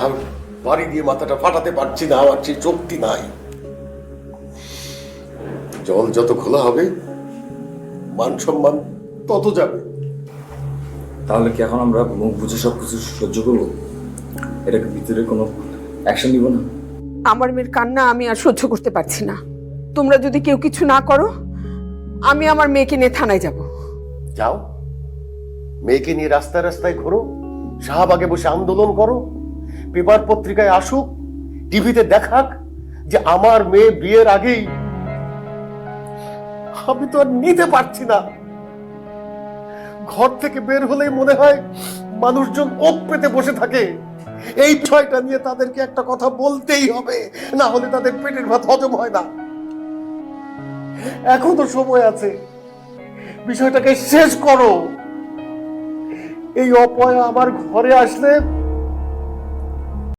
আর বাড়ি দিয়ে মাথাটা ফাটাতে পারছি না, আমার সেই শক্তি নাই। জল যত খোলা হবে মান সম্মান তত যাবে। তাহলে কি এখন আমরা মুখ বুঝে সব কিছু সহ্য করবো? এটাকে ভিতরে কোনো অ্যাকশন নিব না? আমার মেয়ের কান্না আমি আর সহ্য করতে পারছি না। তোমরা যদি কেউ কিছু না করো, আমি আমার মেয়েকে নিয়ে থানায় যাব। যাও, মেয়েকে নিয়ে রাস্তায় রাস্তায় ঘোরো, শাহবাগে বসে আন্দোলন করো, পেপার পত্রিকায় আসুক, টিভিতে দেখাক যে আমার মেয়ে বিয়ের আগেই। আমি তো আর নিতে পারছি না। ঘর থেকে বের হলেই মনে হয় মানুষজন ওক পেতে বসে থাকে। এই বিষয়টা নিয়ে তাদেরকে একটা কথা বলতেই হবে, না হলে তাদের পেটের ভাত হজম হয় না। এখনো সময় আছে, বিষয়টাকে শেষ করো। এই অপয়া আমার ঘরে আসলে